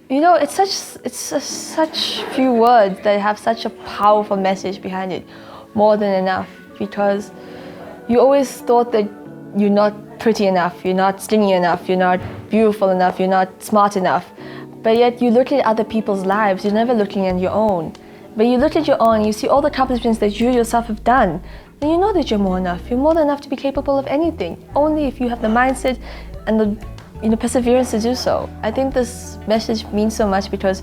Such few words that have such a powerful message behind it. More than enough, because you always thought that you're not pretty enough, you're not slingy enough, you're not beautiful enough, you're not smart enough. But yet you look at other people's lives, you're never looking at your own. But you look at your own, you see all the accomplishments that you yourself have done, then you know that you're more enough. You're more than enough to be capable of anything, only if you have the mindset and the perseverance to do so. I think this message means so much because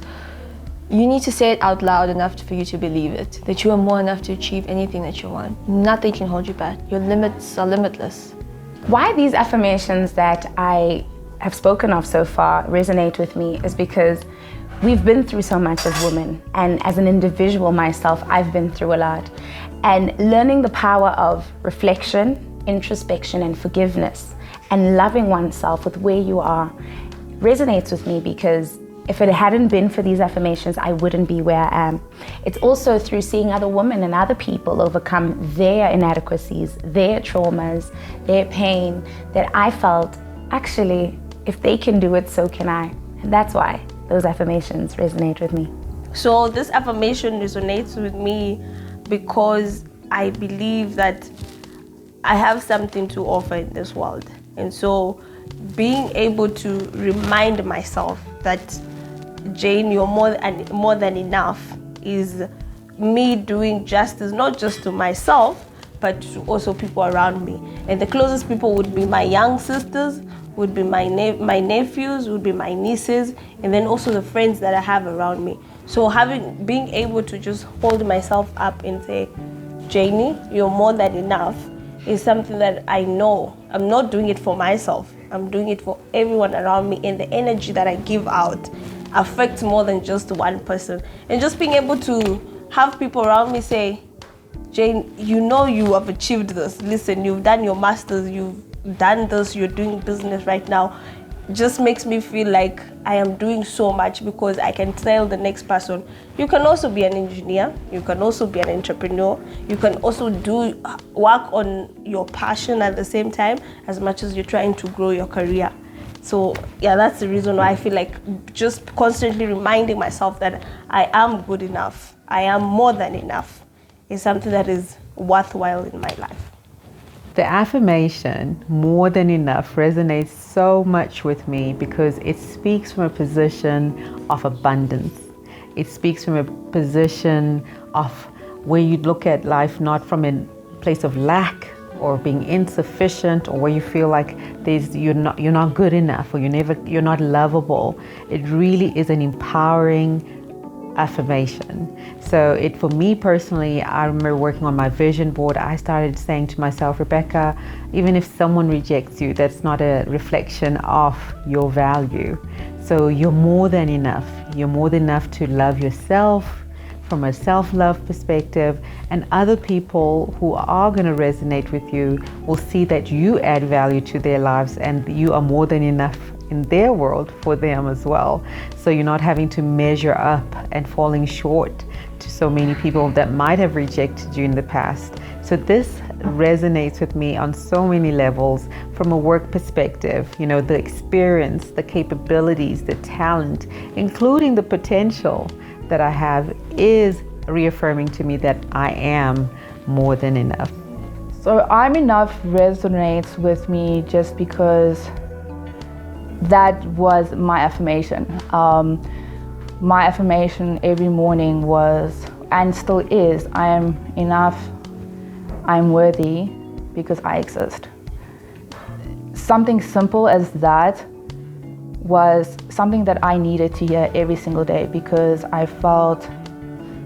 you need to say it out loud enough for you to believe it, that you are more enough to achieve anything that you want. Nothing can hold you back. Your limits are limitless. Why these affirmations that I have spoken of so far resonate with me is because we've been through so much as women, and as an individual myself, I've been through a lot. And learning the power of reflection, introspection, and forgiveness, and loving oneself with where you are resonates with me, because if it hadn't been for these affirmations, I wouldn't be where I am. It's also through seeing other women and other people overcome their inadequacies, their traumas, their pain, that I felt, actually, if they can do it, so can I. And that's why those affirmations resonate with me. So this affirmation resonates with me because I believe that I have something to offer in this world. And so being able to remind myself that, Jane, you're more than enough, is me doing justice, not just to myself, but to also people around me. And the closest people would be my young sisters, would be my nephews, would be my nieces, and then also the friends that I have around me. So being able to just hold myself up and say, Janie, you're more than enough, is something that I know. I'm not doing it for myself. I'm doing it for everyone around me, and the energy that I give out affects more than just one person. And just being able to have people around me say, Jane, you have achieved this. Listen, you've done your masters, you've done this, you're doing business right now, just makes me feel like I am doing so much, because I can tell the next person, you can also be an engineer, you can also be an entrepreneur, you can also work on your passion at the same time as much as you're trying to grow your career. So yeah, that's the reason why I feel like just constantly reminding myself that I am good enough, I am more than enough, is something that is worthwhile in my life. The affirmation, more than enough, resonates so much with me because it speaks from a position of abundance. It speaks from a position of where you look at life not from a place of lack or being insufficient, or where you feel like you're not good enough, or you're not lovable. It really is an empowering affirmation. So for me personally, I remember working on my vision board, I started saying to myself, Rebecca, even if someone rejects you, that's not a reflection of your value. So you're more than enough. You're more than enough to love yourself from a self-love perspective, and other people who are going to resonate with you will see that you add value to their lives, and you are more than enough in their world for them as well. So you're not having to measure up and falling short to so many people that might have rejected you in the past. So this resonates with me on so many levels. From a work perspective, the experience, the capabilities, the talent, including the potential that I have, is reaffirming to me that I am more than enough. So I'm enough resonates with me just because that was my affirmation. My affirmation every morning was, and still is, I am enough, I'm worthy because I exist. Something simple as that was something that I needed to hear every single day, because I felt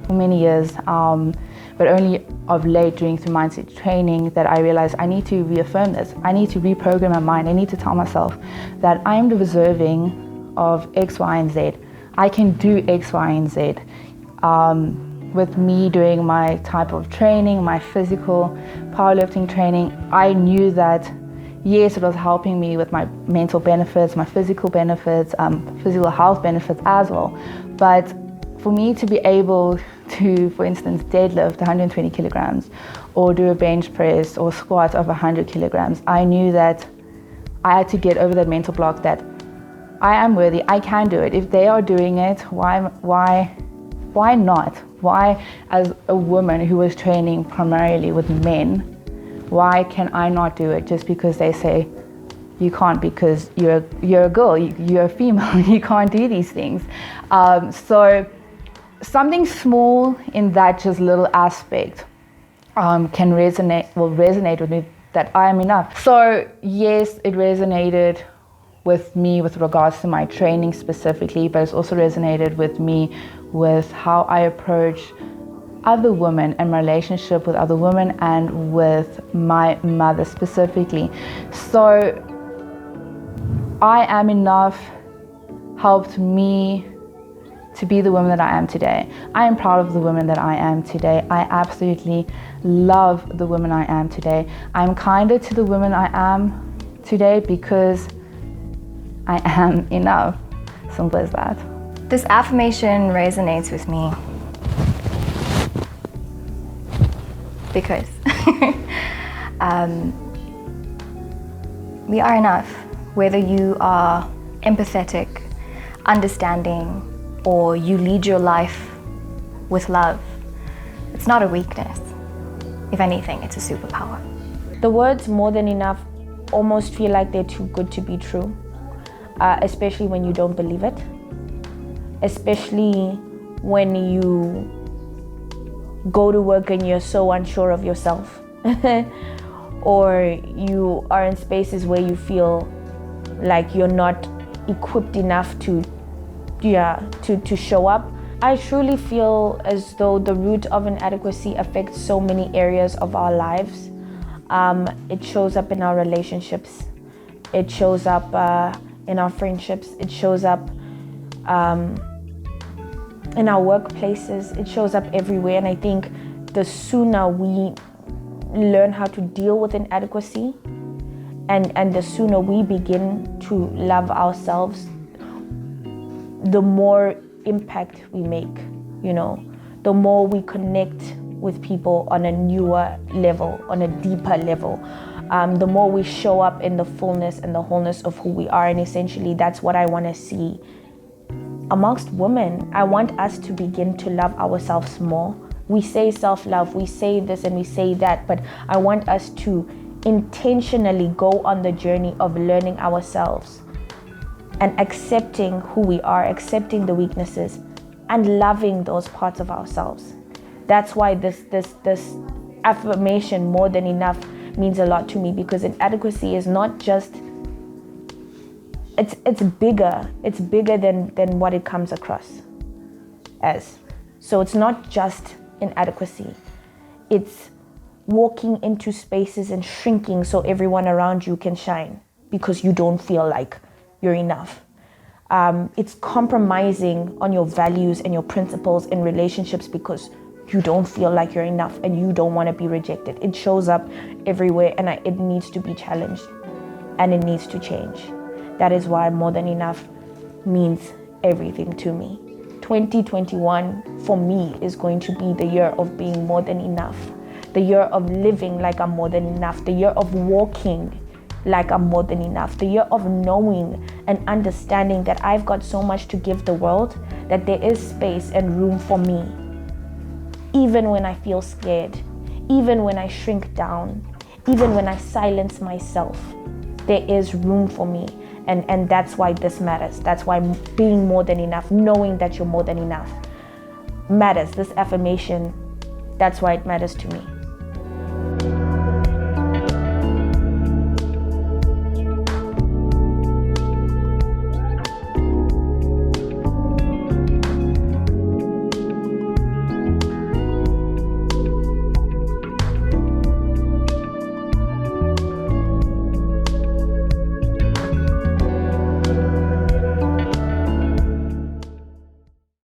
for many years, but only of late during through mindset training, that I realized I need to reaffirm this. I need to reprogram my mind. I need to tell myself that I am deserving of X, Y, and Z. I can do X, Y, and Z. With me doing my type of training, my physical powerlifting training, I knew that yes, it was helping me with my mental benefits, my physical benefits, physical health benefits as well. But for me to be able to, for instance, deadlift 120 kilograms or do a bench press or squat of 100 kilograms, I knew that I had to get over that mental block that I am worthy, I can do it. If they are doing it, why not? Why, as a woman who was training primarily with men, why can I not do it just because they say you can't because you're a girl, you're a female, you can't do these things. So something small in that just little aspect can resonate with me, that I am enough. So yes, it resonated with me with regards to my training specifically, but it's also resonated with me with how I approach other women and my relationship with other women and with my mother specifically. So I am enough helped me to be the woman that I am today. I am proud of the woman that I am today. I absolutely love the woman I am today. I'm kinder to the woman I am today because I am enough. Simple as that. This affirmation resonates with me because we are enough. Whether you are empathetic, understanding, or you lead your life with love, it's not a weakness. If anything, it's a superpower. The words more than enough almost feel like they're too good to be true, especially when you don't believe it, especially when you go to work and you're so unsure of yourself or you are in spaces where you feel like you're not equipped enough to show up. I truly feel as though the root of inadequacy affects so many areas of our lives. It shows up in our relationships. It shows up in our friendships. It shows up in our workplaces. It shows up everywhere. And I think the sooner we learn how to deal with inadequacy and the sooner we begin to love ourselves, the more impact we make, the more we connect with people on a newer level, on a deeper level, the more we show up in the fullness and the wholeness of who we are. And essentially that's what I want to see amongst women. I want us to begin to love ourselves more. We say self-love, we say this and we say that, but I want us to intentionally go on the journey of learning ourselves and accepting who we are, accepting the weaknesses, and loving those parts of ourselves. That's why this affirmation, more than enough, means a lot to me, because inadequacy is not just, it's bigger than what it comes across as. So it's not just inadequacy, it's walking into spaces and shrinking so everyone around you can shine because you don't feel like you're enough. It's compromising on your values and your principles in relationships because you don't feel like you're enough and you don't want to be rejected. It shows up everywhere, and it needs to be challenged and it needs to change. That is why more than enough means everything to me. 2021 for me is going to be the year of being more than enough, the year of living like I'm more than enough, the year of walking like I'm more than enough, the year of knowing and understanding that I've got so much to give the world, that there is space and room for me. Even when I feel scared, even when I shrink down, even when I silence myself, there is room for me. And that's why this matters. That's why being more than enough, knowing that you're more than enough, matters. This affirmation, that's why it matters to me.